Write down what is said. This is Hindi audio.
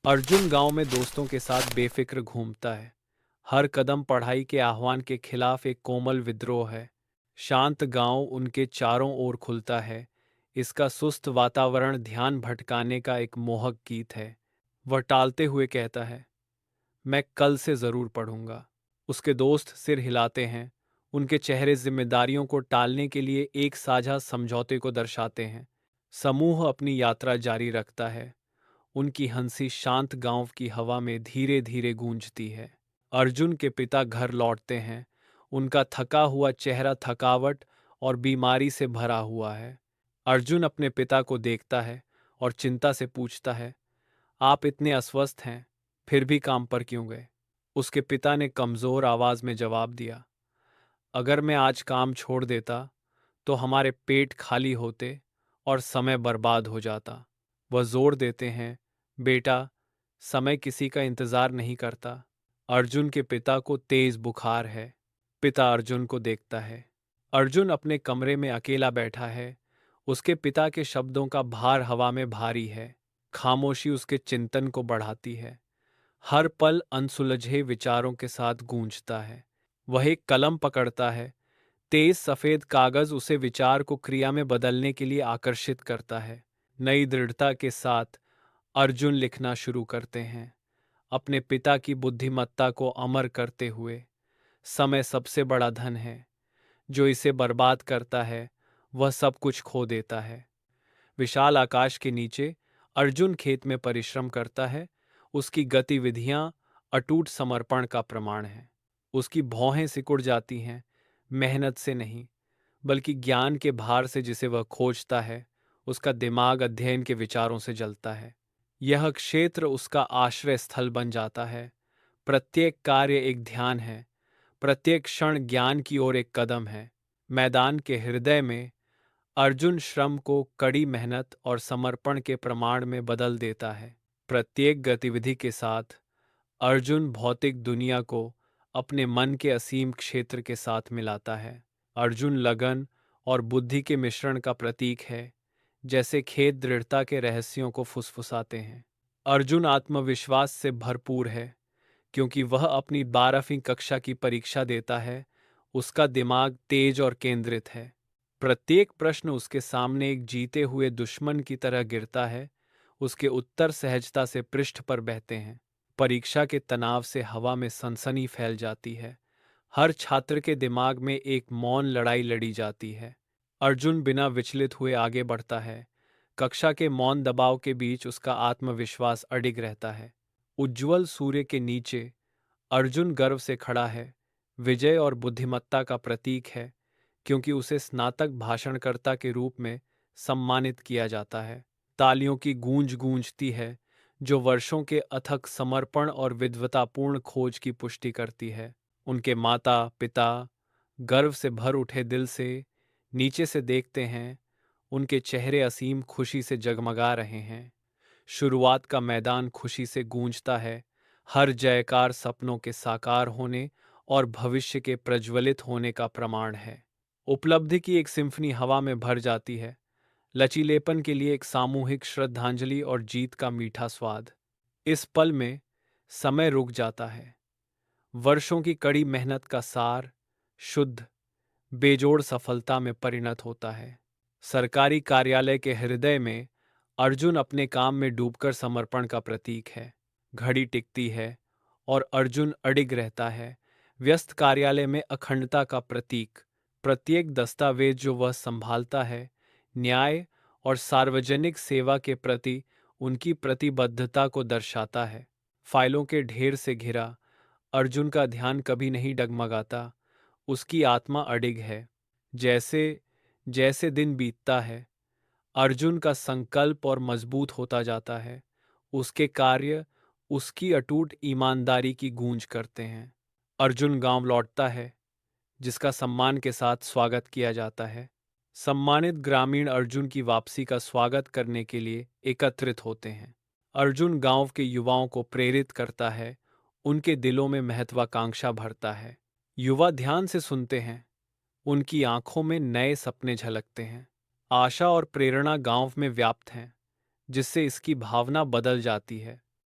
अर्जुन गांव में दोस्तों के साथ बेफिक्र घूमता है। हर कदम पढ़ाई के आह्वान के खिलाफ एक कोमल विद्रोह है। शांत गांव उनके चारों ओर खुलता है। इसका सुस्त वातावरण ध्यान भटकाने का एक मोहक गीत है। वह टालते हुए कहता है, मैं कल से जरूर पढ़ूंगा। उसके दोस्त सिर हिलाते हैं। उनके चेहरे जिम्मेदारियों को टालने के लिए एक साझा समझौते को दर्शाते हैं। समूह अपनी यात्रा जारी रखता है। उनकी हंसी शांत गांव की हवा में धीरे धीरे गूंजती है। अर्जुन के पिता घर लौटते हैं। उनका थका हुआ चेहरा थकावट और बीमारी से भरा हुआ है। अर्जुन अपने पिता को देखता है और चिंता से पूछता है, आप इतने अस्वस्थ हैं, फिर भी काम पर क्यों गए? उसके पिता ने कमजोर आवाज में जवाब दिया, अगर मैं आज काम छोड़ देता तो हमारे पेट खाली होते और समय बर्बाद हो जाता। वह जोर देते हैं, बेटा, समय किसी का इंतजार नहीं करता। अर्जुन के पिता को तेज बुखार है। पिता अर्जुन को देखता है। अर्जुन अपने कमरे में अकेला बैठा है। उसके पिता के शब्दों का भार हवा में भारी है। खामोशी उसके चिंतन को बढ़ाती है। हर पल अनसुलझे विचारों के साथ गूंजता है। वह एक कलम पकड़ता है। तेज सफेद कागज उसे विचार को क्रिया में बदलने के लिए आकर्षित करता है। नई दृढ़ता के साथ अर्जुन लिखना शुरू करते हैं, अपने पिता की बुद्धिमत्ता को अमर करते हुए। समय सबसे बड़ा धन है। जो इसे बर्बाद करता है वह सब कुछ खो देता है। विशाल आकाश के नीचे अर्जुन खेत में परिश्रम करता है। उसकी गतिविधियां अटूट समर्पण का प्रमाण है। उसकी भौहें सिकुड़ जाती हैं, मेहनत से नहीं, बल्कि ज्ञान के भार से जिसे वह खोजता है। उसका दिमाग अध्ययन के विचारों से जलता है। यह क्षेत्र उसका आश्रय स्थल बन जाता है। प्रत्येक कार्य एक ध्यान है। प्रत्येक क्षण ज्ञान की ओर एक कदम है। मैदान के हृदय में अर्जुन श्रम को कड़ी मेहनत और समर्पण के प्रमाण में बदल देता है। प्रत्येक गतिविधि के साथ अर्जुन भौतिक दुनिया को अपने मन के असीम क्षेत्र के साथ मिलाता है। अर्जुन लगन और बुद्धि के मिश्रण का प्रतीक है, जैसे खेत दृढ़ता के रहस्यों को फुसफुसाते हैं। अर्जुन आत्मविश्वास से भरपूर है, क्योंकि वह अपनी 12वीं कक्षा की परीक्षा देता है। उसका दिमाग तेज और केंद्रित है। प्रत्येक प्रश्न उसके सामने एक जीते हुए दुश्मन की तरह गिरता है। उसके उत्तर सहजता से पृष्ठ पर बहते हैं। परीक्षा के तनाव से हवा में सनसनी फैल जाती है। हर छात्र के दिमाग में एक मौन लड़ाई लड़ी जाती है। अर्जुन बिना विचलित हुए आगे बढ़ता है। कक्षा के मौन दबाव के बीच उसका आत्मविश्वास अडिग रहता है। उज्ज्वल सूर्य के नीचे अर्जुन गर्व से खड़ा है। विजय और बुद्धिमत्ता का प्रतीक है, क्योंकि उसे स्नातक भाषणकर्ता के रूप में सम्मानित किया जाता है। तालियों की गूंज गूंजती है, जो वर्षों के अथक समर्पण और विद्वतापूर्ण खोज की पुष्टि करती है। उनके माता पिता गर्व से भर उठे दिल से नीचे से देखते हैं। उनके चेहरे असीम खुशी से जगमगा रहे हैं। शुरुआत का मैदान खुशी से गूंजता है। हर जयकार सपनों के साकार होने और भविष्य के प्रज्वलित होने का प्रमाण है। उपलब्धि की एक सिम्फनी हवा में भर जाती है। लचीलेपन के लिए एक सामूहिक श्रद्धांजलि और जीत का मीठा स्वाद। इस पल में समय रुक जाता है। वर्षों की कड़ी मेहनत का सार शुद्ध बेजोड़ सफलता में परिणत होता है। सरकारी कार्यालय के हृदय में अर्जुन अपने काम में डूबकर समर्पण का प्रतीक है। घड़ी टिकती है और अर्जुन अडिग रहता है। व्यस्त कार्यालय में अखंडता का प्रतीक। प्रत्येक दस्तावेज जो वह संभालता है, न्याय और सार्वजनिक सेवा के प्रति उनकी प्रतिबद्धता को दर्शाता है। फाइलों के ढेर से घिरा अर्जुन का ध्यान कभी नहीं डगमगाता। उसकी आत्मा अडिग है। जैसे जैसे दिन बीतता है, अर्जुन का संकल्प और मजबूत होता जाता है। उसके कार्य उसकी अटूट ईमानदारी की गूंज करते हैं। अर्जुन गांव लौटता है, जिसका सम्मान के साथ स्वागत किया जाता है। सम्मानित ग्रामीण अर्जुन की वापसी का स्वागत करने के लिए एकत्रित होते हैं। अर्जुन गांव के युवाओं को प्रेरित करता है। उनके दिलों में महत्वाकांक्षा भरता है। युवा ध्यान से सुनते हैं। उनकी आंखों में नए सपने झलकते हैं। आशा और प्रेरणा गांव में व्याप्त हैं, जिससे इसकी भावना बदल जाती है।